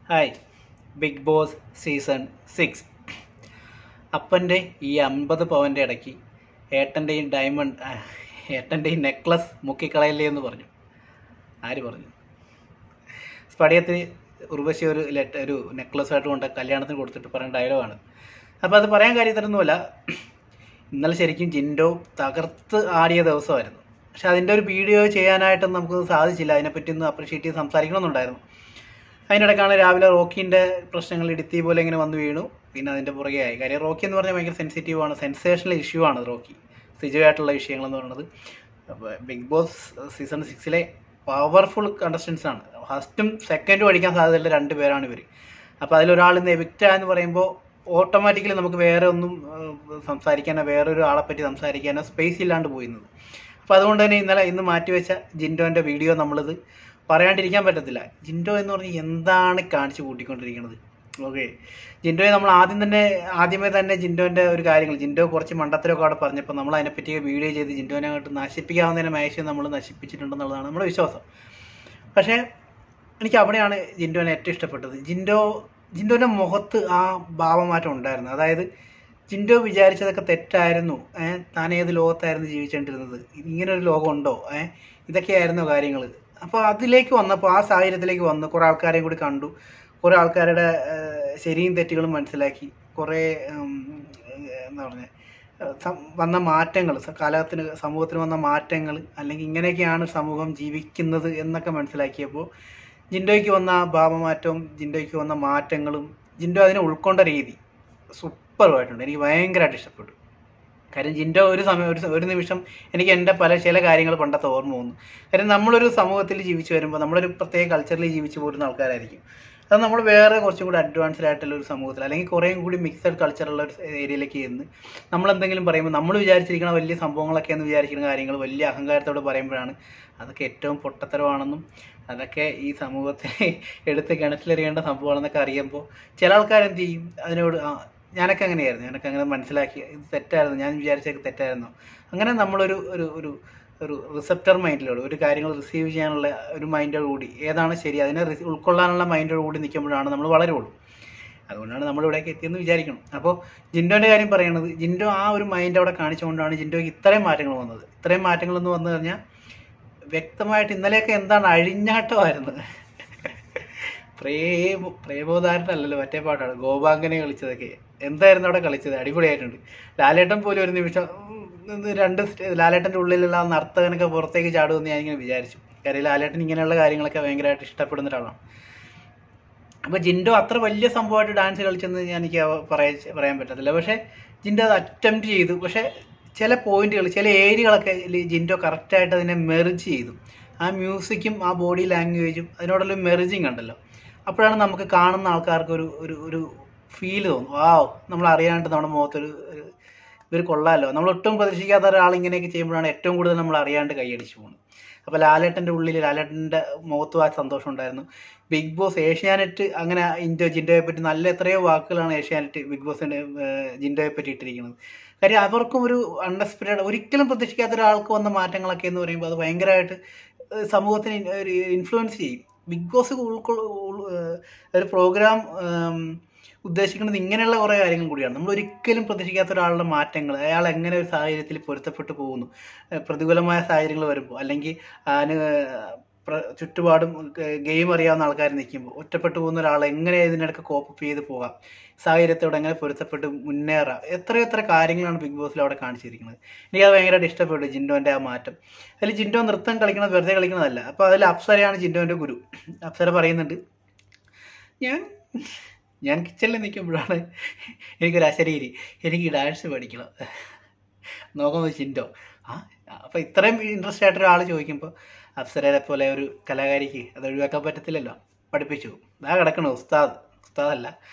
Hi. Big boss season 6. അപ്പൻ്റെ ഈ 50 പവൻ്റെ ഇടയ്ക്ക് ഏട്ടൻ്റെയും നെക്ലസ് മുക്കിക്കളയല്ലേ എന്ന് പറഞ്ഞു. ആര് പറഞ്ഞു? സ്പടിയത്തിൽ ഉർവശി ഒരു നെക്ലസ്സായിട്ട് കൊണ്ട് കല്യാണത്തിന് കൊടുത്തിട്ട് പറയുന്ന ഡയലോഗാണ്. അപ്പോൾ അത് പറയാൻ കാര്യത്തിലൊന്നുമല്ല. ഇന്നലെ ശരിക്കും ജിൻഡോ തകർത്ത് ആടിയ ദിവസമായിരുന്നു. പക്ഷെ അതിൻ്റെ ഒരു വീഡിയോ ചെയ്യാനായിട്ടൊന്നും നമുക്ക് സാധിച്ചില്ല. അതിനെപ്പറ്റി ഒന്ന് അപ്രീഷിയേറ്റ് ചെയ്ത് സംസാരിക്കണമെന്നുണ്ടായിരുന്നു. അതിനിടയ്ക്കാണ് രാവിലെ റോക്കിൻ്റെ പ്രശ്നങ്ങൾ ഇടുത്തി പോലെ ഇങ്ങനെ വന്ന് വീണു. പിന്നെ അതിൻ്റെ പുറകെ ആയി. കാര്യം റോക്കി എന്ന് പറഞ്ഞാൽ ഭയങ്കര സെൻസിറ്റീവാണ്, സെൻസേഷണൽ ഇഷ്യൂ ആണ് റോക്കി. സിജുവായിട്ടുള്ള വിഷയങ്ങളെന്ന് പറയുന്നത്. അപ്പോൾ big boss season 6 powerful contestants ആണ്. ഫസ്റ്റും സെക്കൻഡും അടിക്കാൻ സാധ്യതയുള്ള 2 പേരാണ് ഇവർ. അപ്പോൾ അതിലൊരാൾ ഇന്ന് എവിക്റ്റാന്ന് പറയുമ്പോൾ ഓട്ടോമാറ്റിക്കലി നമുക്ക് വേറെ ഒന്നും സംസാരിക്കാനോ വേറൊരു ആളെപ്പറ്റി സംസാരിക്കാനോ സ്പേസ് ഇല്ലാണ്ട് പോയിരുന്നത്. അപ്പോൾ അതുകൊണ്ട് തന്നെ ഇന്ന് മാറ്റിവെച്ച ജിൻഡോൻ്റെ വീഡിയോ നമ്മളിത് പറയാണ്ടിരിക്കാൻ പറ്റത്തില്ല. ജിൻഡോ എന്ന് പറഞ്ഞാൽ എന്താണ് കാണിച്ചു കൂട്ടിക്കൊണ്ടിരിക്കുന്നത്? ഓക്കെ, ജിൻഡോയെ നമ്മൾ ആദ്യമേ തന്നെ ജിൻഡോൻ്റെ ഒരു കാര്യങ്ങൾ, ജിൻഡോ കുറച്ച് മണ്ടത്തരമൊക്കെ അവിടെ പറഞ്ഞപ്പോൾ നമ്മൾ അതിനെപ്പറ്റി വീഡിയോ ചെയ്ത് ജിൻഡോനെ അങ്ങോട്ട് നശിപ്പിക്കാവുന്നതിനെ മാക്സിമം നമ്മൾ നശിപ്പിച്ചിട്ടുണ്ടെന്നുള്ളതാണ് നമ്മുടെ വിശ്വാസം. പക്ഷേ എനിക്ക് അവിടെയാണ് ജിൻഡോനെ ഏറ്റവും ഇഷ്ടപ്പെട്ടത്. ജിൻഡോൻ്റെ മുഖത്ത് ആ ഭാവമാറ്റം ഉണ്ടായിരുന്നു. അതായത് ജിൻഡോ വിചാരിച്ചതൊക്കെ തെറ്റായിരുന്നു. താൻ ഏത് ലോകത്തായിരുന്നു ജീവിച്ചുകൊണ്ടിരുന്നത്? ഇങ്ങനൊരു ലോകമുണ്ടോ? ഇതൊക്കെയായിരുന്നു കാര്യങ്ങൾ. അപ്പോൾ അതിലേക്ക് വന്നപ്പോൾ, ആ സാഹചര്യത്തിലേക്ക് വന്ന് കുറേ ആൾക്കാരെയും കൂടി കണ്ടു. കുറേ ആൾക്കാരുടെ ശരിയും തെറ്റുകളും മനസ്സിലാക്കി. കുറേ എന്താ പറഞ്ഞത്, വന്ന മാറ്റങ്ങൾ, സമൂഹത്തിന് വന്ന മാറ്റങ്ങൾ, അല്ലെങ്കിൽ ഇങ്ങനെയൊക്കെയാണ് സമൂഹം ജീവിക്കുന്നത് എന്നൊക്കെ മനസ്സിലാക്കിയപ്പോൾ ജിൻഡോയ്ക്ക് വന്ന ഭാവമാറ്റവും ജിൻഡോയ്ക്ക് വന്ന മാറ്റങ്ങളും ജിൻഡോ അതിനെ ഉൾക്കൊണ്ട രീതി സൂപ്പറായിട്ടുണ്ട്. എനിക്ക് ഭയങ്കരമായിട്ട് ഇഷ്ടപ്പെട്ടു. കാര്യം ജിൻഡോ ഒരു നിമിഷം എനിക്ക് എൻ്റെ ചില കാര്യങ്ങൾ പണ്ടത്തെ ഓർമ്മ വന്നു. കാര്യം നമ്മളൊരു സമൂഹത്തിൽ ജീവിച്ചു വരുമ്പോൾ, നമ്മളൊരു പ്രത്യേക കൾച്ചറിൽ ജീവിച്ചു പോരുന്ന ആൾക്കാരായിരിക്കും. അത് നമ്മൾ വേറെ കുറച്ചും കൂടി അഡ്വാൻസ്ഡ് ആയിട്ടുള്ള ഒരു സമൂഹത്തിൽ, അല്ലെങ്കിൽ കുറേയും കൂടി മിക്സഡ് കൾച്ചറുള്ള ഒരു ഏരിയയിലേക്ക് ചെന്ന് നമ്മളെന്തെങ്കിലും പറയുമ്പോൾ നമ്മൾ വിചാരിച്ചിരിക്കുന്ന വലിയ സംഭവങ്ങളൊക്കെ എന്ന് വിചാരിക്കുന്ന കാര്യങ്ങൾ വലിയ അഹങ്കാരത്തോടെ പറയുമ്പോഴാണ് അതൊക്കെ ഏറ്റവും പൊട്ടത്തരമാണെന്നും അതൊക്കെ ഈ സമൂഹത്തെ എടുത്ത് കിണറ്റിലെറിയേണ്ട സംഭവമാണെന്നൊക്കെ അറിയുമ്പോൾ ചില ആൾക്കാരെന്ത് ചെയ്യും, അതിനോട് ഞാനൊക്കെ അങ്ങനെയായിരുന്നു, ഞാനൊക്കെ അങ്ങനെ മനസ്സിലാക്കി ഇത് തെറ്റായിരുന്നു, ഞാൻ വിചാരിച്ചതൊക്കെ തെറ്റായിരുന്നു. അങ്ങനെ നമ്മളൊരു ഒരു ഒരു ഒരു റിസപ്റ്റർ മൈൻഡിലോട്, ഒരു കാര്യങ്ങൾ റിസീവ് ചെയ്യാനുള്ള ഒരു മൈൻഡോടുകൂടി, ഏതാണ് ശരി അതിനെ ഉൾക്കൊള്ളാനുള്ള മൈൻഡോടുകൂടി നിൽക്കുമ്പോഴാണ് നമ്മൾ വളരുള്ളൂ. അതുകൊണ്ടാണ് നമ്മളിവിടേക്ക് എത്തിയെന്ന് വിചാരിക്കണം. അപ്പോൾ ജിൻഡോൻ്റെ കാര്യം പറയണത്, ജിൻഡോ ആ ഒരു മൈൻഡ് അവിടെ കാണിച്ചുകൊണ്ടാണ് ജിൻഡോയ്ക്ക് ഇത്രയും മാറ്റങ്ങൾ വന്നത്. ഇത്രയും മാറ്റങ്ങളെന്ന് വന്നു കഴിഞ്ഞാൽ വ്യക്തമായിട്ട് ഇന്നലെയൊക്കെ എന്താണ് അഴിഞ്ഞാട്ടമായിരുന്നു. പ്രേമോദാരനല്ലല്ലോ, മറ്റേ പാട്ടാണ് ഗോപാങ്കനെ കളിച്ചതൊക്കെ. എന്തായിരുന്നു അവിടെ കളിച്ചത്? അടിപൊളിയായിട്ടുണ്ട്. ലാലേട്ടൻ പോലും ഒരു നിമിഷം ലാലേട്ടൻ്റെ ഉള്ളിലുള്ള ആ നർത്തകനൊക്കെ പുറത്തേക്ക് ചാടുമെന്ന് ഞാനിങ്ങനെ വിചാരിച്ചു. കാര്യം ലാലേട്ടൻ ഇങ്ങനെയുള്ള കാര്യങ്ങളൊക്കെ ഭയങ്കരമായിട്ട് ഇഷ്ടപ്പെടുന്ന ഒരാളാണ്. അപ്പോൾ ജിൻഡോ അത്ര വലിയ സംഭവമായിട്ട് ഡാൻസ് കളിച്ചെന്ന് എനിക്ക് പറയാൻ പറ്റത്തില്ല. പക്ഷേ ജിൻഡോ അത് അറ്റംപ്റ്റ് ചെയ്തു. പക്ഷേ ചില പോയിന്റുകൾ, ചില ഏരിയകളൊക്കെ ജിൻഡോ കറക്റ്റായിട്ട് അതിനെ മെർജ് ചെയ്തു. ആ മ്യൂസിക്കും ആ ബോഡി ലാംഗ്വേജും അതിനോടുള്ള മെർജിങ് ഉണ്ടല്ലോ, അപ്പോഴാണ് നമുക്ക് കാണുന്ന ആൾക്കാർക്ക് ഒരു ഫീല് തോന്നും. നമ്മൾ അറിയാണ്ട് നമ്മുടെ മുഖത്തൊരു ഇവർ കൊള്ളാമല്ലോ, നമ്മൾ ഒട്ടും പ്രതീക്ഷിക്കാത്ത ഒരാൾ ഇങ്ങനെയൊക്കെ ചെയ്യുമ്പോഴാണ് ഏറ്റവും കൂടുതൽ നമ്മൾ അറിയാണ്ട് കൈയടിച്ചു പോകുന്നത്. അപ്പോൾ ലാലേട്ടൻ്റെ മുഖത്തും ആ സന്തോഷം ഉണ്ടായിരുന്നു. ബിഗ് ബോസ്, ഏഷ്യാനെറ്റ് അങ്ങനെ ജിൻഡോയെ പറ്റി നല്ല എത്രയോ വാക്കുകളാണ് ഏഷ്യാനെറ്റ് ബിഗ് ബോസിൻ്റെ ജിൻഡോയെ പറ്റി ഇട്ടിരിക്കുന്നത്. കാര്യം അവർക്കും ഒരു അൺഎക്സ്പെക്റ്റഡ്, ഒരിക്കലും പ്രതീക്ഷിക്കാത്ത ഒരാൾക്ക് വന്ന മാറ്റങ്ങളൊക്കെ എന്ന് പറയുമ്പോൾ അത് ഭയങ്കരമായിട്ട് സമൂഹത്തിന് ഒരു ഇൻഫ്ലുവൻസ് ചെയ്യും. ബിഗ് ബോസ് ഒരു പ്രോഗ്രാം ഉദ്ദേശിക്കുന്നത് ഇങ്ങനെയുള്ള കുറേ കാര്യങ്ങൾ കൂടിയാണ്. നമ്മൾ ഒരിക്കലും പ്രതീക്ഷിക്കാത്ത ഒരാളുടെ മാറ്റങ്ങൾ, അയാൾ എങ്ങനെ ഒരു സാഹചര്യത്തിൽ പൊരുത്തപ്പെട്ടു പോകുന്നു, പ്രതികൂലമായ സാഹചര്യങ്ങൾ വരുമ്പോൾ, അല്ലെങ്കിൽ ചുറ്റുപാടും ഗെയിം അറിയാവുന്ന ആൾക്കാർ നിൽക്കുമ്പോൾ ഒറ്റപ്പെട്ടു പോകുന്ന ഒരാൾ എങ്ങനെ ഇതിനിടയ്ക്ക് കോപ്പ് ചെയ്ത് പോകാം, സാഹചര്യത്തോടെ എങ്ങനെ പൊരുത്തപ്പെട്ട് മുന്നേറാം, എത്ര കാര്യങ്ങളാണ് ബിഗ് ബോസിൽ അവിടെ കാണിച്ചിരിക്കുന്നത്. എനിക്കത് ഭയങ്കരമായിട്ട് ഇഷ്ടപ്പെട്ടു, ജിൻഡോൻ്റെ ആ മാറ്റം. അതിൽ ജിൻഡോ നൃത്തം കളിക്കുന്നത് വെറുതെ കളിക്കുന്നതല്ല. അപ്പോൾ അതിൽ അപ്സരയാണ് ജിൻഡോൻ്റെ ഗുരു. അപ്സര പറയുന്നുണ്ട്, ഞാൻ കിച്ചണിൽ നിൽക്കുമ്പോഴാണ് എനിക്കൊരു അശരീരി, എനിക്ക് ഡാൻസ് പഠിക്കണം. നോക്കുമ്പോൾ ജിൻഡോ അപ്പോൾ ഇത്രയും ഇൻട്രസ്റ്റ് ആയിട്ടൊരാൾ ചോദിക്കുമ്പോൾ അപ്സരയെ പോലെ ഒരു കലാകാരിക്ക് അത് ഒഴിവാക്കാൻ പറ്റത്തില്ലല്ലോ. പഠിപ്പിച്ചു. കിടക്കണു ഉസ്താദല്ല,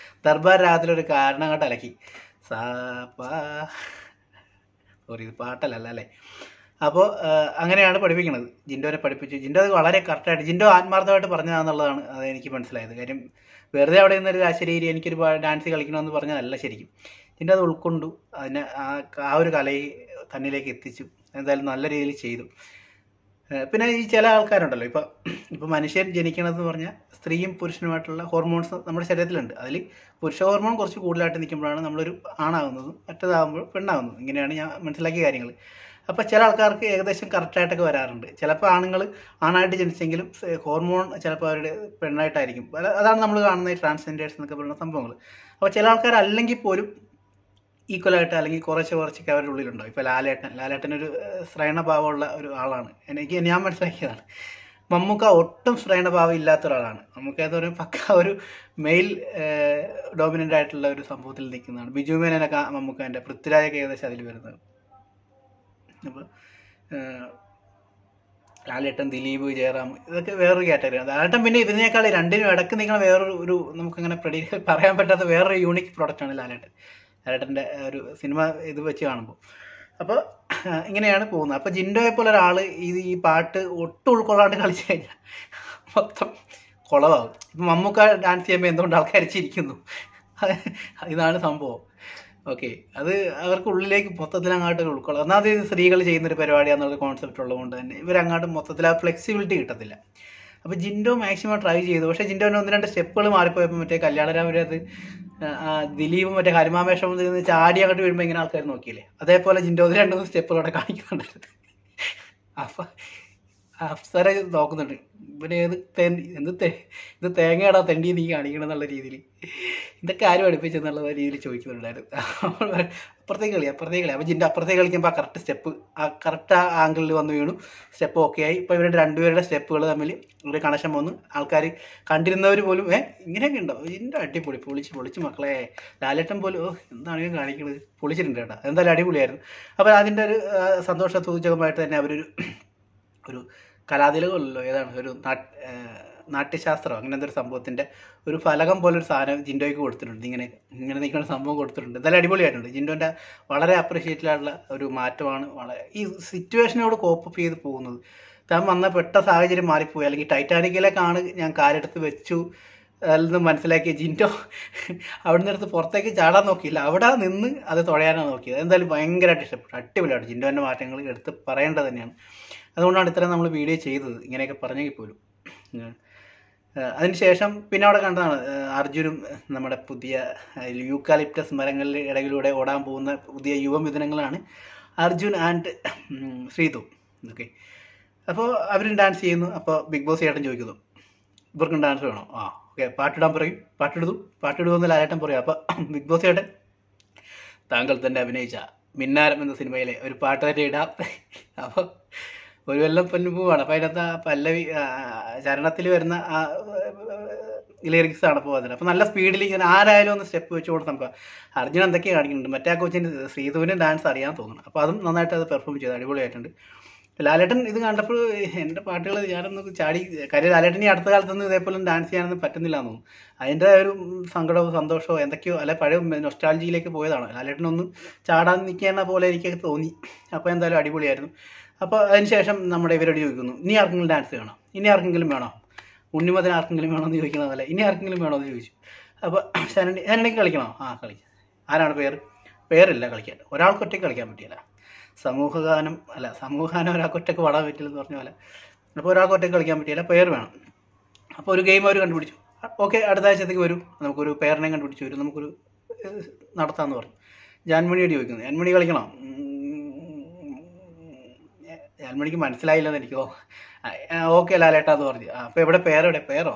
ദർബാർ രാത്രിയൊരു കാരണം കണ്ട് അലക്കി. സോറി, ഇത് പാട്ടല്ല അല്ലേ. അപ്പോൾ അങ്ങനെയാണ് പഠിപ്പിക്കുന്നത്. ജിൻഡോനെ പഠിപ്പിച്ചു. ജിൻഡോ അത് വളരെ കറക്റ്റായിട്ട്, ജിൻഡോ ആത്മാർത്ഥമായിട്ട് പറഞ്ഞതാണെന്നുള്ളതാണ് അത് എനിക്ക് മനസ്സിലായത്. കാര്യം വെറുതെ അവിടെ നിന്നൊരു ശരീരം എനിക്കൊരു ഡാൻസ് കളിക്കണമെന്ന് പറഞ്ഞതല്ല ശരിക്കും. ജിൻഡോ അത് ഉൾക്കൊണ്ടു, അതിനെ ആ ഒരു കലയെ തന്നിലേക്ക് എത്തിച്ചു. എന്തായാലും നല്ല രീതിയിൽ ചെയ്തു. പിന്നെ ഈ ചില ആൾക്കാരുണ്ടല്ലോ, ഇപ്പോൾ മനുഷ്യൻ ജനിക്കണമെന്ന് പറഞ്ഞാൽ സ്ത്രീയും പുരുഷനുമായിട്ടുള്ള ഹോർമോൺസ് നമ്മുടെ ശരീരത്തിലുണ്ട്. അതിൽ പുരുഷ ഹോർമോൺ കുറച്ച് കൂടുതലായിട്ട് നിൽക്കുമ്പോഴാണ് നമ്മളൊരു ആണാകുന്നതും മറ്റേതാകുമ്പോൾ പെണ്ണാകുന്നതും. ഇങ്ങനെയാണ് ഞാൻ മനസ്സിലാക്കിയ കാര്യങ്ങൾ. അപ്പോൾ ചില ആൾക്കാർക്ക് ഏകദേശം കറക്റ്റായിട്ടൊക്കെ വരാറുണ്ട്. ചിലപ്പോൾ ആണുങ്ങൾ ആണായിട്ട് ജനിച്ചെങ്കിലും ഹോർമോൺ ചിലപ്പോൾ അവരുടെ പെണ്ണായിട്ടായിരിക്കും. അതാണ് നമ്മൾ കാണുന്ന ഈ ട്രാൻസ്ജെൻഡേഴ്സ് എന്നൊക്കെ പറയുന്ന സംഭവങ്ങൾ. അപ്പോൾ ചില ആൾക്കാർ അല്ലെങ്കിൽ പോലും ഈക്വലായിട്ട് അല്ലെങ്കിൽ കുറച്ചൊക്കെ അവരുടെ ഉള്ളിലുണ്ടാവും. ഇപ്പോൾ ലാലേട്ടനൊരു ശ്രയണഭാവമുള്ള ഒരു ആളാണ്. ഞാൻ മനസ്സിലാക്കിയതാണ്. മമ്മൂക്ക ഒട്ടും ശ്രയണഭാവം ഇല്ലാത്ത ഒരാളാണ്. മമ്മൂക്ക എന്ന് പറയുമ്പോൾ പക്ക ഒരു മെയിൽ ഡോമിനൻ്റ് ആയിട്ടുള്ള ഒരു സംഭവത്തിൽ നിൽക്കുന്നതാണ്. ബിജു മേനൊക്കെ മമ്മൂക്കാൻ്റെ, പൃഥ്വിരാജൊക്കെ ഏകദേശം അതിൽ വരുന്നത്. അപ്പോൾ ലാലേട്ടൻ, ദിലീപ്, ജയറാം, ഇതൊക്കെ വേറൊരു കാറ്റഗറിയാണ്. ലാലേട്ടൻ പിന്നെ ഇതിനേക്കാൾ രണ്ടിനും ഇടയ്ക്ക് നിൽക്കുന്ന വേറൊരു നമുക്കങ്ങനെ പറയാൻ പറ്റാത്ത വേറൊരു യൂണിക് പ്രൊഡക്റ്റാണ് ലാലേട്ടൻ്റെ ഒരു സിനിമ ഇത് വെച്ച് കാണുമ്പോൾ. അപ്പോൾ ഇങ്ങനെയാണ് പോകുന്നത്. അപ്പോൾ ജിൻഡോയെ പോലെ ഒരാൾ ഈ പാട്ട് ഒട്ടും ഉൾക്കൊള്ളാണ്ട് കളിച്ചു കഴിഞ്ഞാൽ മൊത്തം കുളമാകും. ഇപ്പം മമ്മൂക്ക ഡാൻസ് ചെയ്യുമ്പോൾ എന്തുകൊണ്ട് ആൾക്കാർ ചിരിക്കുന്നു, ഇതാണ് സംഭവം. ഓക്കെ, അത് അവർക്ക് ഉള്ളിലേക്ക് മൊത്തത്തിൽ അങ്ങോട്ട് ഉൾക്കൊള്ളാം. ഒന്നാമത് ഇത് സ്ത്രീകൾ ചെയ്യുന്നൊരു പരിപാടിയാണെന്നുള്ള കോൺസെപ്റ്റ് ഉള്ളതുകൊണ്ട് തന്നെ ഇവരങ്ങോട്ട് മൊത്തത്തിൽ ആ ഫ്ലെക്സിബിലിറ്റി കിട്ടത്തില്ല. അപ്പോൾ ജിൻഡോ മാക്സിമം ട്രൈ ചെയ്തു. പക്ഷേ ജിൻഡോന് 1-2 സ്റ്റെപ്പുകൾ മാറിപ്പോയപ്പോൾ മറ്റേ കല്യാണരാമരത് ദിലീപും മറ്റേ ഹരിമാമേഷവും ചാടി അങ്ങോട്ട് വരുമ്പോൾ ഇങ്ങനെ ആൾക്കാർ നോക്കിയില്ലേ, അതേപോലെ ജിൻഡോ 2-3 സ്റ്റെപ്പുകളോടെ കാണിക്കുന്നുണ്ട്. അപ്പം അപ്സര നോക്കുന്നുണ്ട്, ഇവന് ഇത് തേങ്ങയുടെ തെണ്ടി നീ കാണിക്കണം എന്നുള്ള രീതിയിൽ, ഇതൊക്കെ ആരും അടുപ്പിച്ചെന്നുള്ള രീതിയിൽ ചോദിക്കുന്നുണ്ടായിരുന്നു. അപ്പുറത്തേക്ക് കളി. അപ്പോൾ ജിൻ്റെ അപ്പുറത്തേക്ക് കളിക്കുമ്പോൾ ആ കറക്റ്റ് സ്റ്റെപ്പ് കറക്റ്റ് ആ ആംഗിളിൽ വന്ന് വീണു. സ്റ്റെപ്പ് ഓക്കെ ആയി. ഇപ്പോൾ ഇവരുടെ രണ്ടുപേരുടെ സ്റ്റെപ്പുകൾ തമ്മിൽ ഒരു കണക്ഷൻ വന്നു. ആൾക്കാർ കണ്ടിരുന്നവർ പോലും ഇങ്ങനെയൊക്കെ ഉണ്ടോ, ജിൻ്റെ അടിപൊളി, പൊളിച്ച് മക്കളെ. ലാലേട്ടൻ പോലും എന്താണെങ്കിലും കാണിക്കുന്നത്, പൊളിച്ചിട്ടുണ്ട് കേട്ടോ. എന്തായാലും അടിപൊളിയായിരുന്നു. അപ്പോൾ അതിൻ്റെ ഒരു സന്തോഷ സൂചകമായിട്ട് തന്നെ ഒരു കലാതിലകമല്ലോ, ഏതാണ് ഒരു നാട്യശാസ്ത്രം അങ്ങനെ എന്തൊരു സംഭവത്തിൻ്റെ ഒരു ഫലകം പോലൊരു സാധനം ജിൻഡോയ്ക്ക് കൊടുത്തിട്ടുണ്ട്. ഇങ്ങനെ നിൽക്കുന്ന സംഭവം കൊടുത്തിട്ടുണ്ട്. എന്തായാലും അടിപൊളിയായിട്ടുണ്ട്. ജിൻഡോൻ്റെ വളരെ അപ്രീഷിയേറ്റഡായിട്ടുള്ള ഒരു മാറ്റമാണ്. ഈ സിറ്റുവേഷനോട് കോപ്പപ്പ് ചെയ്ത് പോകുന്നത്. താൻ പെട്ട സാഹചര്യം മാറിപ്പോയി, അല്ലെങ്കിൽ ടൈറ്റാനിക്കിലേക്കാണ് ഞാൻ കാലെടുത്ത് വെച്ചു അതിൽ നിന്ന് മനസ്സിലാക്കിയ ജിൻഡോ അവിടെ നിന്നെടുത്ത് പുറത്തേക്ക് ചാടാൻ നോക്കിയില്ല, അവിടെ നിന്ന് അത് തുഴയാനാണ് നോക്കിയത്. എന്തായാലും ഭയങ്കരമായിട്ട് ഇഷ്ടപ്പെട്ടു. അടിപൊളിയായിട്ട് ജിൻഡോൻ്റെ മാറ്റങ്ങൾ എടുത്ത് പറയേണ്ടത് തന്നെയാണ്. അതുകൊണ്ടാണ് ഇത്രയും നമ്മൾ വീഡിയോ ചെയ്തത്, ഇങ്ങനെയൊക്കെ പറഞ്ഞെങ്കിൽ പോലും. അതിനുശേഷം പിന്നെ അവിടെ കണ്ടതാണ് അർജുനും നമ്മുടെ പുതിയ യൂക്കാലിപ്റ്റസ് മരങ്ങളുടെ ഇടയിലൂടെ ഓടാൻ പോകുന്ന പുതിയ യുവമിഥുനങ്ങളാണ് അർജുൻ ആൻഡ് ശ്രീതു. ഓക്കെ, അപ്പോൾ അവരും ഡാൻസ് ചെയ്യുന്നു. അപ്പോൾ ബിഗ് ബോസ് ചേട്ടൻ ചോദിക്കുന്നു, ഇവർക്കും ഡാൻസ് വേണോ? ഓക്കെ, പാട്ടിടാൻ പറയും. പാട്ടിടുമെന്ന് ലാലേട്ടൻ പറയും. അപ്പോൾ ബിഗ് ബോസ് ചേട്ടൻ, താങ്കൾ തന്നെ അഭിനയിച്ച മിന്നാരം എന്ന സിനിമയിലെ ഒരു പാട്ട് തന്നെ ഇടാം. അപ്പോൾ ഒരു കൊല്ലം പൊന്നുപൂവാണ്. അപ്പോൾ അതിനകത്ത് പല്ലവി ചരണത്തിൽ വരുന്ന ലിറിക്സാണ് അപ്പോൾ അതിന്. അപ്പോൾ നല്ല സ്പീഡിൽ ഇങ്ങനെ ആരായാലും ഒന്ന് സ്റ്റെപ്പ് വെച്ച് കൊടുത്ത് നമുക്ക് അർജുൻ എന്തൊക്കെയാണ് കാണിക്കുന്നുണ്ട്. മറ്റേ കൊച്ചിന് ശ്രീധുവിനും ഡാൻസ് അറിയാൻ തോന്നുന്നു. അപ്പോൾ അതും നന്നായിട്ട് അത് പെർഫോം ചെയ്തു, അടിപൊളിയായിട്ടുണ്ട്. ലാലേട്ടൻ ഇത് കണ്ടപ്പോൾ എൻ്റെ പാട്ടുകൾ ഞാനൊന്ന് ചാടി. കാര്യം ലാലേട്ടൻ ഈ അടുത്ത കാലത്തൊന്നും ഇതേപോലെ ഡാൻസ് ചെയ്യാനൊന്നും പറ്റുന്നില്ല എന്ന് തോന്നുന്നു. അതിൻ്റെ ഒരു സങ്കടവും സന്തോഷമോ എന്തൊക്കെയോ അല്ലെ പഴയ നൊസ്റ്റാൾജിയിലേക്ക് പോയതാണ്. ലാലേട്ടനൊന്ന് ചാടാൻ നിൽക്കുന്ന പോലെ എനിക്കൊക്കെ തോന്നി. അപ്പോൾ എന്തായാലും അടിപൊളിയായിരുന്നു. അപ്പോൾ അതിനുശേഷം നമ്മുടെ ഇവരോട് ചോദിക്കുന്നു, ഇനി ആർക്കെങ്കിലും ഡാൻസ് വേണോ, ഇനി ആർക്കെങ്കിലും വേണോ, ഉണ്ണിമതിന് ആർക്കെങ്കിലും വേണോ എന്ന് ചോദിക്കുന്ന പോലെ ഇനി ആർക്കെങ്കിലും വേണോ എന്ന് ചോദിച്ചു. അപ്പോൾ ശരണിക്ക് കളിക്കണോ? കളിക്കാം. ആരാണ് പേരില്ല കളിക്കാൻ. ഒരാൾക്ക് ഒറ്റയ്ക്ക് കളിക്കാൻ പറ്റിയില്ല. സമൂഹഗാനം ഒരാൾക്ക് ഒറ്റയ്ക്ക് പാടാൻ പറ്റില്ലെന്ന് പറഞ്ഞ പോലെ. അപ്പോൾ ഒരാൾക്ക് ഒറ്റയ്ക്ക് കളിക്കാൻ പറ്റിയില്ല, പേര് വേണം. അപ്പോൾ ഒരു ഗെയിം അവർ കണ്ടുപിടിച്ചു. ഓക്കെ, അടുത്ത ആഴ്ചത്തേക്ക് വരും, നമുക്കൊരു പേരിനെ കണ്ടുപിടിച്ച് വരും, നമുക്കൊരു നടത്താമെന്ന് പറഞ്ഞു. ജാൻമണിയോട് ചോദിക്കുന്നു, ജാൻമണി കളിക്കണോ? ജാൻമണിക്ക് മനസ്സിലായില്ലെന്ന് എനിക്കോ. ഓക്കെ ലാലേട്ടാ എന്ന് പറഞ്ഞു. അപ്പോൾ എവിടെ പേരോ?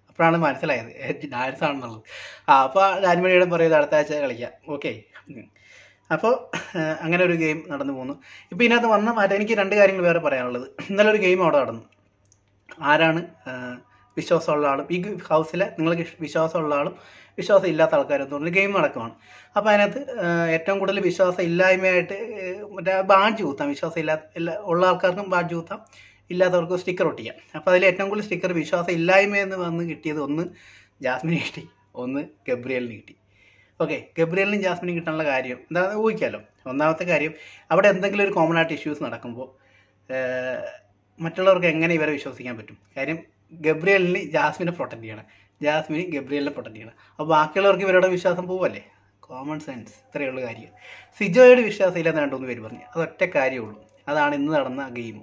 അപ്പോഴാണ് മനസ്സിലായത് ഡാൻസ് ആണെന്നുള്ളത്. അപ്പോൾ ജാൻമണിയുടെ പറയുന്നത് അടുത്ത ആഴ്ച കളിക്കാം. ഓക്കെ, അപ്പോൾ അങ്ങനെ ഒരു ഗെയിം നടന്നു പോകുന്നു. ഇപ്പോൾ ഇതിനകത്ത് വന്ന മാറ്റം എനിക്ക് 2 കാര്യങ്ങൾ വേറെ പറയാനുള്ളത്. ഇന്നലെ ഒരു ഗെയിം അവിടെ നടന്നു. ആരാണ് വിശ്വാസമുള്ള ആളും ഈ ഹൗസിലെ നിങ്ങൾക്ക് വിശ്വാസമുള്ള ആളും വിശ്വാസം ഇല്ലാത്ത ആൾക്കാരെന്ന് പറഞ്ഞ് ഗെയിം നടക്കുവാണ്. അപ്പോൾ അതിനകത്ത് ഏറ്റവും കൂടുതൽ വിശ്വാസം ഇല്ലായ്മയായിട്ട് മറ്റേ ബാഡ്ജ് കുത്താം. വിശ്വാസം ഉള്ള ആൾക്കാർക്കും ബാഡ്ജ് കുത്താം, ഇല്ലാത്തവർക്കും സ്റ്റിക്കർ ഒട്ടിക്കാം. അപ്പോൾ അതിൽ ഏറ്റവും കൂടുതൽ സ്റ്റിക്കർ വിശ്വാസം ഇല്ലായ്മയെന്ന് വന്ന് കിട്ടിയത് ഒന്ന് ജാസ്മിന് കിട്ടി, ഒന്ന് ഗബ്രിയലിന് കിട്ടി. ഓക്കെ, ഗബ്രിയലിനും ജാസ്മിനും കിട്ടാനുള്ള കാര്യം എന്താണെന്ന് ഊഹിക്കാമല്ലോ. ഒന്നാമത്തെ കാര്യം, അവിടെ എന്തെങ്കിലും ഒരു കോമൺ ആയിട്ട് ഇഷ്യൂസ് നടക്കുമ്പോൾ മറ്റുള്ളവർക്ക് എങ്ങനെ ഇവരെ വിശ്വസിക്കാൻ പറ്റും? കാര്യം ഗബ്രിയലിന് ജാസ്മിനെ പ്രൊട്ടക്ട് ചെയ്യണം, ജാസ്മിന് ഗബ്രിയലിനെ പ്രൊട്ടക്ട് ചെയ്യണം. അപ്പോൾ ബാക്കിയുള്ളവർക്ക് ഇവരുടെ വിശ്വാസം പോവല്ലേ? കോമൺ സെൻസ്, ഇത്രയുള്ള കാര്യം. സിജോയുടെ വിശ്വാസം ഇല്ലെന്ന് 2-3 പേര് പറഞ്ഞു. അതൊറ്റ കാര്യമുള്ളൂ. അതാണ് ഇന്ന് നടന്ന ഗെയിം.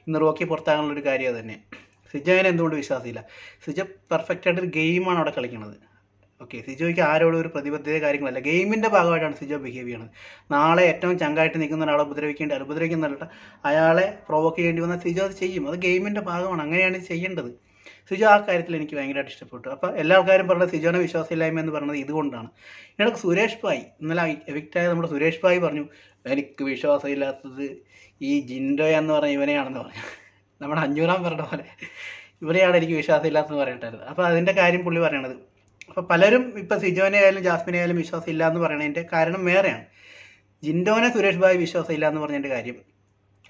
ഇന്ന് റോക്കി പുറത്താകാനുള്ള ഒരു കാര്യം അത് തന്നെ. സിജോനെ എന്തുകൊണ്ട് വിശ്വാസമില്ല? സിജോ പെർഫെക്റ്റായിട്ടൊരു ഗെയിമാണ് അവിടെ കളിക്കുന്നത്. ഓക്കെ, സിജോയ്ക്ക് ആരോടും ഒരു പ്രതിബദ്ധത കാര്യങ്ങളല്ല, ഗെയിമിൻ്റെ ഭാഗമായിട്ടാണ് സിജോ ബിഹേവ് ചെയ്യുന്നത്. നാളെ ഏറ്റവും ചങ്കായിട്ട് നിൽക്കുന്ന ഒരാളെ ഉപദ്രവിക്കുന്നതല്ല, അയാളെ പ്രൊവോക്ക് ചെയ്യേണ്ടി വന്നാൽ സിജോ അത് ചെയ്യും. അത് ഗെയിമിൻ്റെ ഭാഗമാണ്, അങ്ങനെയാണ് ചെയ്യേണ്ടത്. സിജോ ആ കാര്യത്തിൽ എനിക്ക് ഭയങ്കരമായിട്ട് ഇഷ്ടപ്പെട്ടു. അപ്പോൾ എല്ലാ ആൾക്കാരും പറഞ്ഞത് സിജോനെ വിശ്വാസമില്ലായ്മ എന്ന് പറയുന്നത് ഇതുകൊണ്ടാണ്. ഇതിനൊക്കെ സുരേഷ് ഭായ്, ഇന്നലെ എവിക്റ്റായ നമ്മുടെ സുരേഷ് ഭായ് പറഞ്ഞു, എനിക്ക് വിശ്വാസമില്ലാത്തത് ഈ ജിൻഡോ എന്ന് പറഞ്ഞ ഇവനെയാണെന്ന് പറഞ്ഞു. നമ്മുടെ അഞ്ഞൂറാം പറഞ്ഞ പോലെ ഇവരെയാണ് എനിക്ക് വിശ്വാസമില്ലാത്തതെന്ന് പറഞ്ഞിട്ടായിരുന്നു. അപ്പോൾ അതിൻ്റെ കാര്യം പുള്ളി പറയണത്. അപ്പോൾ പലരും ഇപ്പോൾ സിജോനെ ആയാലും ജാസ്മിനെ ആയാലും വിശ്വാസം ഇല്ല എന്ന് പറയണതിൻ്റെ കാരണം വേറെയാണ്. ജിൻഡോനെ സുരേഷ് ഭായ് വിശ്വാസം ഇല്ല എന്ന് പറഞ്ഞതിൻ്റെ കാര്യം,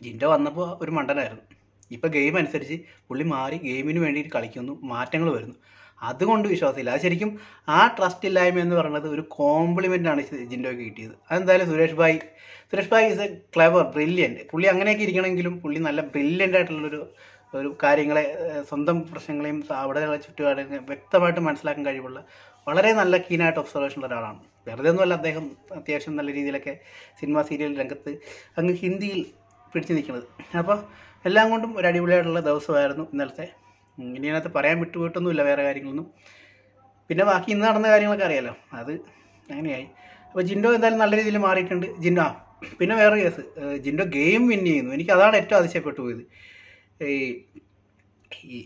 ജിൻഡോ വന്നപ്പോൾ ഒരു മണ്ടനായിരുന്നു. ഇപ്പോൾ ഗെയിം അനുസരിച്ച് പുള്ളി മാറി ഗെയിമിന് വേണ്ടിയിട്ട് കളിക്കുന്നു, മാറ്റങ്ങൾ വരുന്നു, അതുകൊണ്ട് വിശ്വാസമില്ല. അത് ശരിക്കും ആ ട്രസ്റ്റ് ഇല്ലായ്മ എന്ന് പറയുന്നത് ഒരു കോംപ്ലിമെൻ്റാണ് ജിൻഡോയ്ക്ക് കിട്ടിയത്. അതെന്തായാലും Suresh bhai is A clever, brilliant. പുള്ളി അങ്ങനെയൊക്കെ ഇരിക്കണമെങ്കിലും പുള്ളി നല്ല ബ്രില്യൻ്റ് ആയിട്ടുള്ളൊരു കാര്യങ്ങളെ, സ്വന്തം പ്രശ്നങ്ങളെയും അവിടെയുള്ള ചുറ്റുപാടുകളെ വ്യക്തമായിട്ട് മനസ്സിലാക്കാൻ കഴിവുള്ള വളരെ നല്ല കീനായിട്ട് ഒബ്സർവേഷനുള്ള ഒരാളാണ്. വെറുതെ ഒന്നുമല്ല അദ്ദേഹം അത്യാവശ്യം നല്ല രീതിയിലൊക്കെ സിനിമ സീരിയൽ രംഗത്ത് അങ്ങ് ഹിന്ദിയിൽ പിടിച്ചു നിൽക്കുന്നത്. അപ്പോൾ എല്ലാം കൊണ്ടും ഒരു അടിപൊളിയായിട്ടുള്ള ദിവസമായിരുന്നു ഇന്നലത്തെ. ഇനി അതിനകത്ത് പറയാൻ വിട്ടുപോയിട്ടൊന്നുമില്ല വേറെ കാര്യങ്ങളൊന്നും. പിന്നെ ബാക്കി ഇന്ന് നടന്ന കാര്യങ്ങളൊക്കെ അറിയാമല്ലോ, അത് അങ്ങനെയായി. അപ്പോൾ ജിൻഡോ എന്തായാലും നല്ല രീതിയിൽ മാറിയിട്ടുണ്ട്. പിന്നെ വേറെ കേസ്, ജിൻഡോ ഗെയിം വിൻ ചെയ്യുന്നു. എനിക്ക് അതാണ് ഏറ്റവും അതിശയപ്പെട്ടു പോയത്. ഈ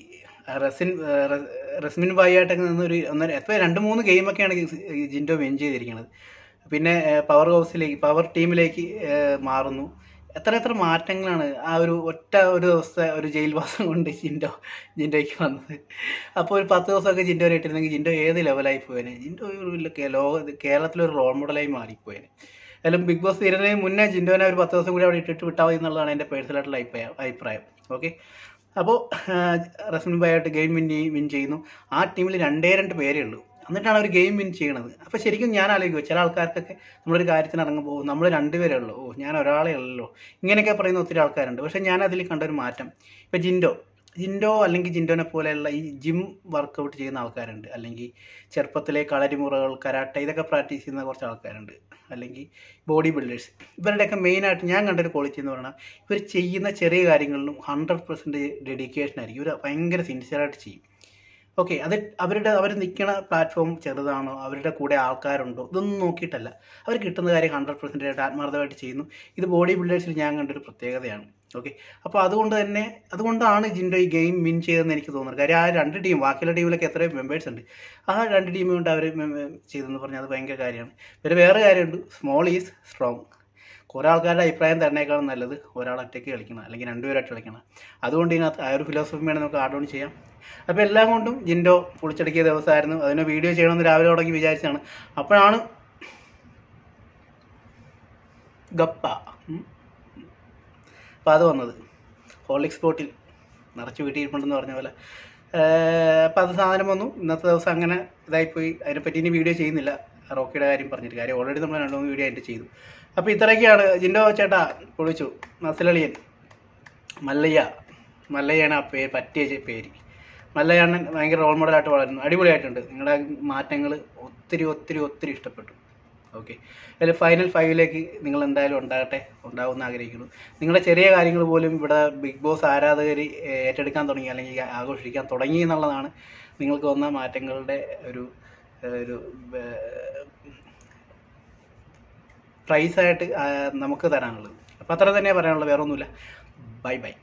റസ്മിൻ ഭായിയായിട്ടൊക്കെ നിന്നൊരു 2-3 ഗെയിമൊക്കെയാണ് ജിൻഡോ വിൻ ചെയ്തിരിക്കുന്നത്. പിന്നെ പവർ ടീമിലേക്ക് മാറുന്നു. എത്ര മാറ്റങ്ങളാണ് ആ ഒരു ദിവസത്തെ ഒരു ജയിൽവാസം കൊണ്ട് ജിൻഡോയ്ക്ക് വന്നത്. അപ്പോൾ ഒരു 10 ദിവസമൊക്കെ ജിൻഡോനെ ഇട്ടിരുന്നെങ്കിൽ ജിൻഡോ ഏത് ലെവലായി പോയേനെ. ജിൻഡോ കേരളത്തിലൊരു റോൾ മോഡലായി മാറിപ്പോയേനെ. അതിലും ബിഗ് ബോസ് തീരുന്നതിന് മുന്നേ ജിൻഡോനെ ഒരു 10 ദിവസം കൂടി അവിടെ ഇട്ടിട്ട് വിട്ടാൽ മതി എന്നുള്ളതാണ് എൻ്റെ പേഴ്സണലായിട്ടുള്ള അഭിപ്രായം. ഓക്കെ, അപ്പോൾ റസ്മിൻ ഭായിയായിട്ട് ഗെയിം വിൻ ചെയ്യുന്നു. ആ ടീമിൽ 2 പേരേ ഉള്ളൂ, എന്നിട്ടാണ് അവർ ഗെയിം വിൻ ചെയ്യണത്. അപ്പോൾ ശരിക്കും ഞാൻ ആലോചിക്കുക, ചില ആൾക്കാർക്കൊക്കെ നമ്മളൊരു കാര്യത്തിന് ഇറങ്ങുമ്പോൾ നമ്മൾ 2 പേരേ ഉള്ളൂ, ഞാൻ ഒരാളേ ഉള്ളല്ലോ, ഇങ്ങനെയൊക്കെ പറയുന്ന ഒത്തിരി ആൾക്കാരുണ്ട്. പക്ഷേ ഞാൻ അതിൽ കണ്ടൊരു മാറ്റം, ഇപ്പോൾ ജിൻഡോ അല്ലെങ്കിൽ ജിൻഡോനെ പോലെയുള്ള ഈ ജിം വർക്കൗട്ട് ചെയ്യുന്ന ആൾക്കാരുണ്ട്, അല്ലെങ്കിൽ ചെറുപ്പത്തിലെ കളരിമുറകൾ, കരാട്ടെ ഇതൊക്കെ പ്രാക്ടീസ് ചെയ്യുന്ന കുറച്ച് ആൾക്കാരുണ്ട്, അല്ലെങ്കിൽ ബോഡി ബിൽഡേഴ്സ്. ഇവരുടെയൊക്കെ മെയിനായിട്ട് ഞാൻ കണ്ടൊരു ക്വാളിറ്റി എന്ന് പറഞ്ഞാൽ ഇവർ ചെയ്യുന്ന ചെറിയ കാര്യങ്ങളിലും 100% ഡെഡിക്കേഷൻ ആയിരിക്കും. ഇവർ ഭയങ്കര സിൻസിയറായിട്ട് ചെയ്യും. ഓക്കെ, അവർ നിൽക്കുന്ന പ്ലാറ്റ്ഫോം ചെറുതാണോ, അവരുടെ കൂടെ ആൾക്കാരുണ്ടോ, ഇതൊന്നും നോക്കിയിട്ടല്ല, അവർ കിട്ടുന്ന കാര്യം 100% ആത്മാർത്ഥമായിട്ട് ചെയ്യുന്നു. ഇത് ബോഡി ബിൽഡേഴ്സിൽ ഞാൻ കണ്ടൊരു പ്രത്യേകതയാണ്. ഓക്കെ, അപ്പോൾ അതുകൊണ്ടാണ് ജിൻഡോ ഈ ഗെയിം വിൻ ചെയ്തതെന്ന് എനിക്ക് തോന്നുന്നത്. കാര്യം ആ 2 ടീം, ബാക്കിയുള്ള ടീമിലൊക്കെ എത്രയോ മെമ്പേഴ്സ് ഉണ്ട്, ആ 2 ടീം കൊണ്ട് അവർ ചെയ്തെന്ന് പറഞ്ഞാൽ അത് ഭയങ്കര കാര്യമാണ്. പിന്നെ വേറെ കാര്യമുണ്ട്, സ്മോൾ ഈസ് സ്ട്രോങ്. കുറേ ആൾക്കാരുടെ അഭിപ്രായം തരുന്നേക്കാളും നല്ലത് ഒരാൾ ഒറ്റയ്ക്ക് കളിക്കണം, അല്ലെങ്കിൽ 2 പേരായിട്ട് കളിക്കണം. അതുകൊണ്ട് ഇതിനകത്ത് ആ ഒരു ഫിലോസഫി വേണം നമുക്ക് ആഡ് ഓൺ ചെയ്യാം. അപ്പോൾ എല്ലാം കൊണ്ടും ജിൻഡോ പൊളിച്ചടക്കിയ ദിവസമായിരുന്നു. അതിനെ വീഡിയോ ചെയ്യണമെന്ന് രാവിലെ തുടങ്ങി വിചാരിച്ചാണ്. അപ്പോഴാണ് ഗപ്പ അപ്പോൾ അത് വന്നത്. ഹോർലിക്സ് ബോട്ടിൽ നിറച്ച് വീട്ടിയിരിപ്പുണ്ടെന്ന് പറഞ്ഞ പോലെ. അപ്പോൾ അത് സാധനം വന്നു. ഇന്നത്തെ ദിവസം അങ്ങനെ ഇതായിപ്പോയി. അതിനെപ്പറ്റി ഇനി വീഡിയോ ചെയ്യുന്നില്ല, റോക്കിയുടെ കാര്യം പറഞ്ഞിട്ട്. കാര്യം ഓൾറെഡി നമ്മൾ 2-3 വീഡിയോ അതിൻ്റെ ചെയ്തു. അപ്പോൾ ഇത്രയൊക്കെയാണ്. ജിൻഡോ ചേട്ടാ പൊളിച്ചു. നസലളിയൻ മല്ലയ്യാണ് ആ പറ്റിയ പേര്. മല്ലയ്യണ്ണൻ ഭയങ്കര റോൾ മോഡലായിട്ട് വളരുന്നു. അടിപൊളിയായിട്ടുണ്ട്. നിങ്ങളുടെ മാറ്റങ്ങൾ ഒത്തിരി ഇഷ്ടപ്പെട്ടു. ഓക്കെ, അതിൽ ഫൈനൽ 5ലേക്ക് നിങ്ങൾ എന്തായാലും ഉണ്ടാവുമെന്ന് ആഗ്രഹിക്കുന്നു. നിങ്ങളുടെ ചെറിയ കാര്യങ്ങൾ പോലും ഇവിടെ ബിഗ് ബോസ് ആരാധകർ ഏറ്റെടുക്കാൻ തുടങ്ങി, അല്ലെങ്കിൽ ആഘോഷിക്കാൻ തുടങ്ങി എന്നുള്ളതാണ് നിങ്ങൾക്ക് വന്ന മാറ്റങ്ങളുടെ ഒരു പ്രൈസായിട്ട് നമുക്ക് തരാനുള്ളത്. അപ്പോൾ അത്ര തന്നെ പറയാനുള്ളത്, വേറെ ഒന്നുമില്ല. ബൈ.